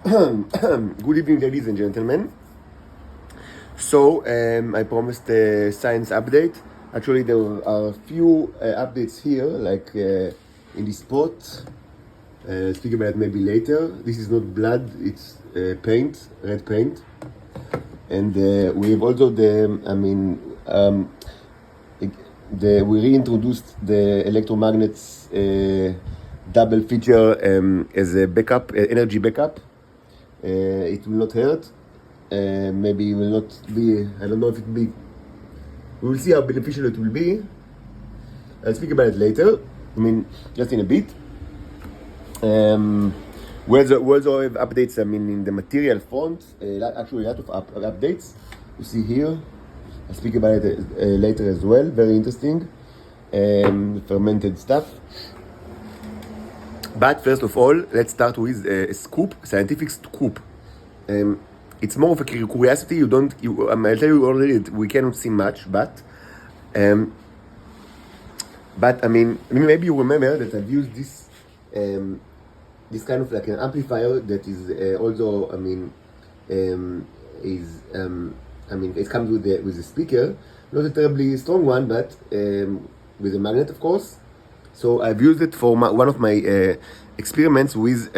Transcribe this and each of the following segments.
Good evening, ladies and gentlemen. So, I promised a science update. Actually, there are a few updates here, like in this spot. Speak about it maybe later. This is not blood, it's paint, red paint. And we have also we reintroduced the electromagnets double feature as a backup, energy backup. It will not hurt. Maybe it will not be, I don't know if it will be, we will see how beneficial it will be. I'll speak about it later, just in a bit. We also have updates, in the material front, actually a lot of updates. You see here, I'll speak about it later as well, very interesting, fermented stuff. But first of all, let's start with a scoop, scientific scoop. It's more of a curiosity. I'll tell you already that we cannot see much, but maybe you remember that I've used this this kind of like an amplifier that is also it comes with the speaker, not a terribly strong one, but with a magnet, of course. So I've used it for one of my experiments with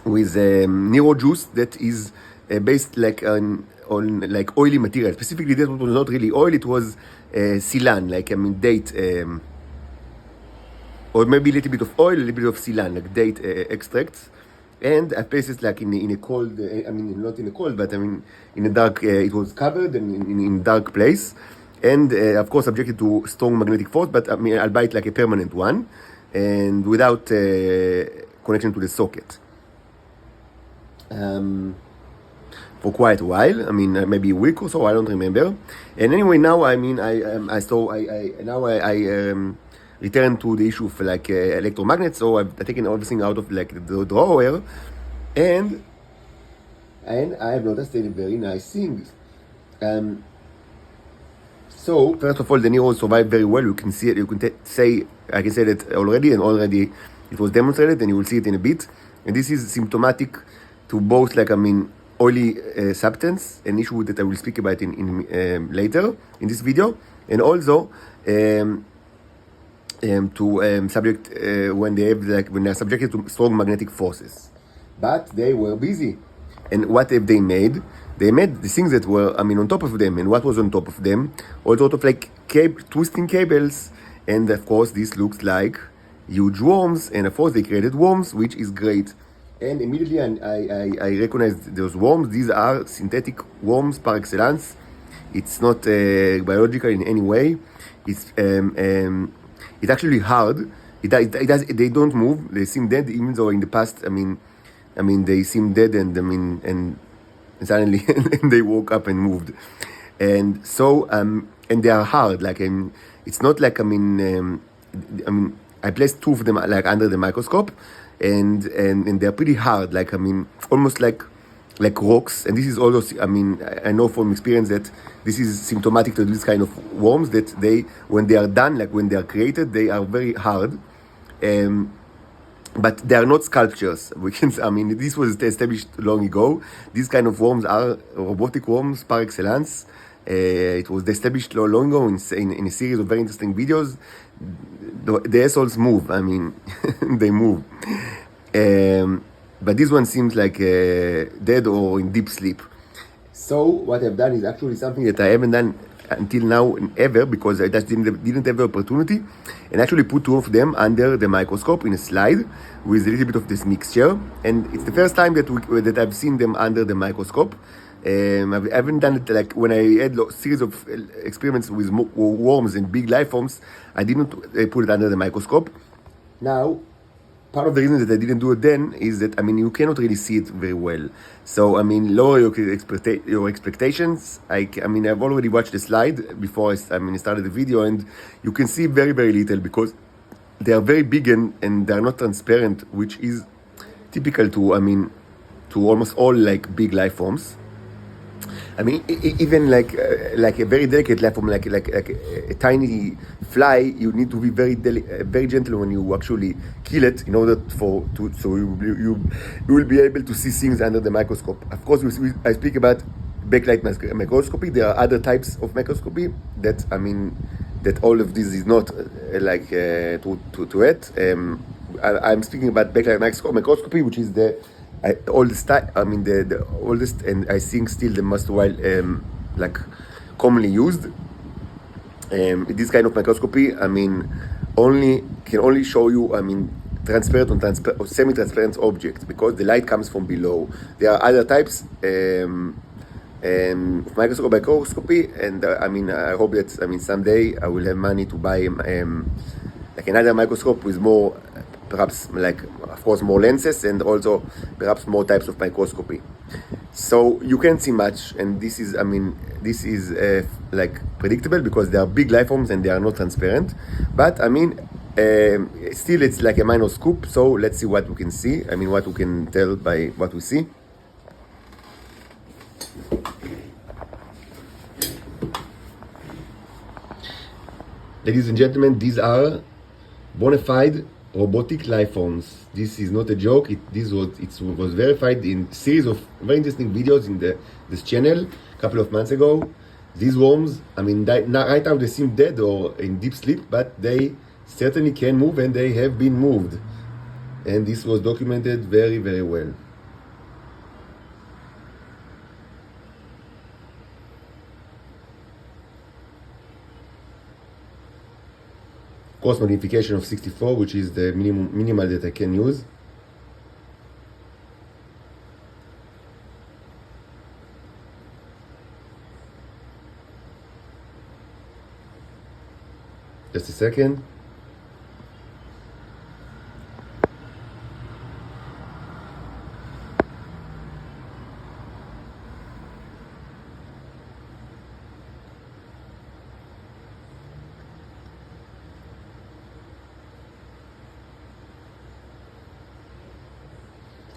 NeuroJuice that is based like on like oily material. Specifically, that was not really oil; it was silan, date, or maybe a little bit of oil, a little bit of silan, like date extracts. And I placed it like in a cold, not in a cold, but in a dark. It was covered in a dark place, and of course subjected to strong magnetic force. But I'll buy it like a permanent one, and without connection to the socket. For quite a while, maybe a week or so, I don't remember. And anyway, now I return to the issue of like electromagnets. So I've taken everything out of like the drawer, and I have noticed a very nice thing. So first of all, the Nero survived very well. You can see it. You can say I can say that already, and already it was demonstrated, and you will see it in a bit. And this is symptomatic to both oily substance, an issue that I will speak about in later in this video, and also to subject when they are subjected to strong magnetic forces. But they were busy, and what have they made? They made the things that were on top of them, and what was on top of them? All sort of like twisting cables, and of course this looks like huge worms, and of course they created worms, which is great. And immediately I recognized those worms. These are synthetic worms par excellence. It's not biological in any way. It's actually hard. They don't move. They seem dead, even though in the past, they seem dead, and suddenly they woke up and moved. And so and they are hard. It's not like I placed two of them like under the microscope. And they're pretty hard, almost like rocks. And this is also, I know from experience that this is symptomatic to this kind of worms, that when they are done, like when they are created, they are very hard. But they are not sculptures. This was established long ago. These kind of worms are robotic worms par excellence. It was established long ago in a series of very interesting videos. The assholes move. They move. But this one seems like dead or in deep sleep. So what I've done is actually something that I haven't done until now ever, because I just didn't have the opportunity, and actually put two of them under the microscope in a slide with a little bit of this mixture. And it's the first time that I've seen them under the microscope. I haven't done it like when I had a series of experiments with worms and big life forms. I didn't put it under the microscope. Now, part of the reason that I didn't do it then is that you cannot really see it very well. So lower your expectations. I've already watched the slide before I started the video, and you can see very, very little because they are very big and they are not transparent, which is typical to almost all like big life forms. I mean, even like a very delicate life form, like a tiny fly, you need to be very gentle when you actually kill it in order so you will be able to see things under the microscope. Of course, I speak about backlight microscopy. There are other types of microscopy that that all of this is not to it. I'm speaking about backlight microscopy, which is the oldest the oldest, and I think still the most commonly used. This kind of microscopy, can only show you, transparent or semi-transparent objects because the light comes from below. There are other types of microscopy, and I hope that someday I will have money to buy another microscope with more, perhaps of course more lenses and also perhaps more types of microscopy. So you can't see much, and this is predictable because they are big life forms and they are not transparent. But still it's like a minor scoop. So let's see what we can see. What we can tell by what we see. Ladies and gentlemen, these are bona fide robotic life forms. This is not a joke. It was verified in series of very interesting videos in this channel a couple of months ago. These worms, right now they seem dead or in deep sleep, but they certainly can move, and they have been moved. And this was documented very, very well. Coarse magnification of 64, which is the minimal that I can use. Just a second.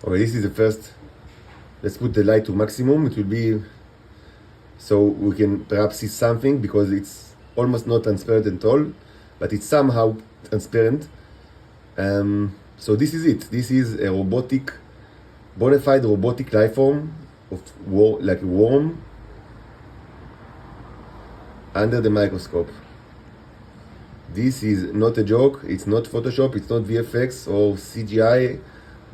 Okay, this is the first. Let's put the light to maximum. It will be so we can perhaps see something because it's almost not transparent at all, but it's somehow transparent. So this is it. This is a bona fide robotic life form like a worm under the microscope. This is not a joke. It's not Photoshop. It's not VFX or CGI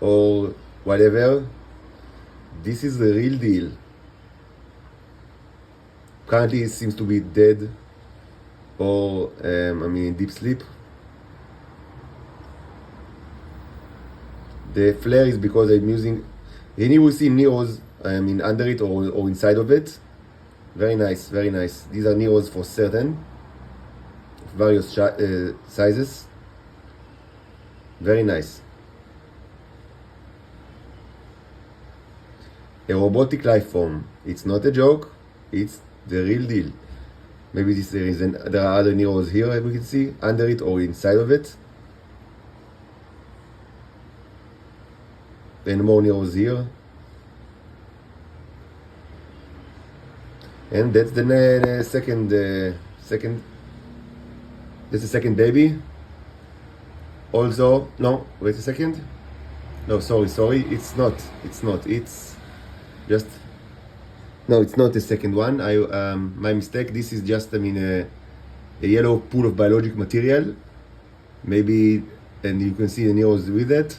or whatever. This is the real deal. Currently it seems to be dead or in deep sleep. The flare is because I'm using, and you will see Neros under it or inside of it. Very nice, very nice. These are Neros for certain, various sizes. Very nice. A robotic life form. It's not a joke. It's the real deal. Maybe there are other Neros here, as we can see, under it or inside of it. And more Neros here. And that's the second. That's the second baby. Also, no, wait a second. No, sorry. It's not. It's just. No, it's not the second one. My mistake. This is just, a yellow pool of biologic material. Maybe, and you can see the Neros with it.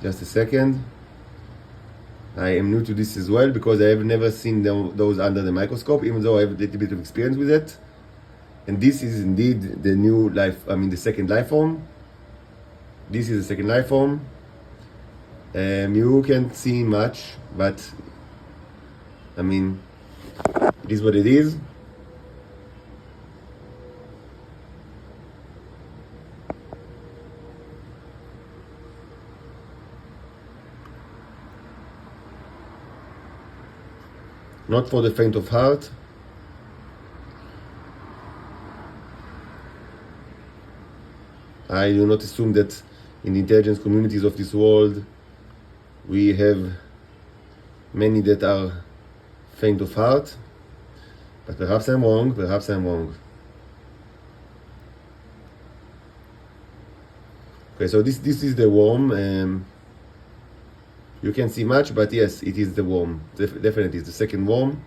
Just a second. I am new to this as well because I have never seen those under the microscope, even though I have a little bit of experience with it. And this is indeed the new life, the second life form. This is the second life form. You can't see much, but it is what it is. Not for the faint of heart. I do not assume that in the intelligence communities of this world. We have many that are faint of heart, but perhaps I'm wrong, perhaps I'm wrong. Okay, so this is the worm. You can't see much, but yes, it is the worm. Definitely, it's the second worm.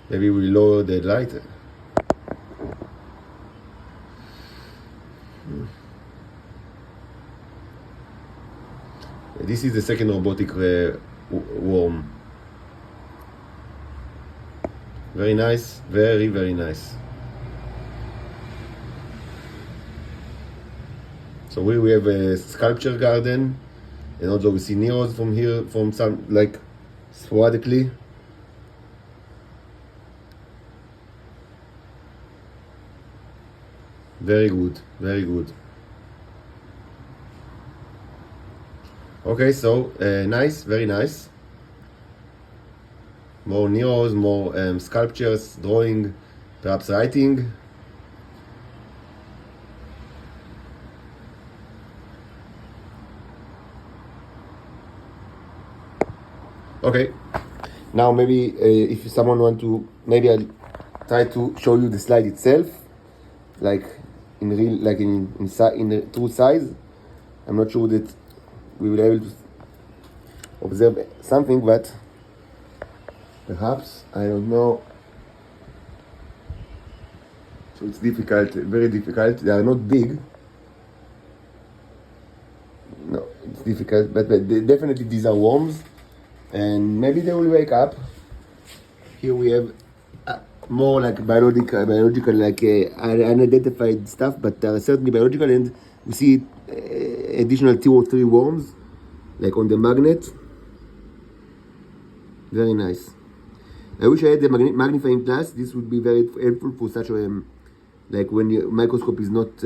Maybe we lower the light. This is the second robotic worm. Very nice, very, very nice. So we have a sculpture garden, and also we see Neros from here, from some, like, sporadically. Very good, very good. Okay, so nice, very nice. More Neros, more sculptures, drawing, perhaps writing. Okay, now maybe if someone want to, maybe I'll try to show you the slide itself, like in real, like in the true size. I'm not sure that we will be able to observe something, but perhaps, I don't know. So it's difficult, very difficult. They are not big. No, it's difficult, but definitely these are worms, and maybe they will wake up. Here we have more like biological, like unidentified stuff, but they are certainly biological, and we see additional 2 or 3 worms, like on the magnet. Very nice. I wish I had the magnifying glass. This would be very helpful for such a, like when your microscope is not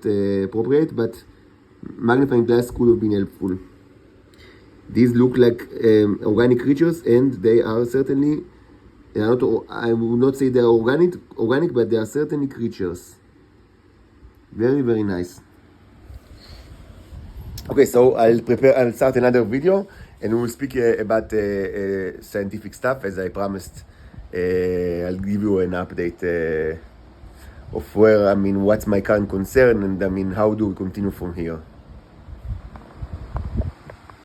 appropriate, but magnifying glass could have been helpful. These look like organic creatures, and they are certainly, I would not say they are organic, but they are certainly creatures. Very, very nice. Okay, so I'll start another video, and we will speak about scientific stuff, as I promised. I'll give you an update of what's my current concern, and how do we continue from here.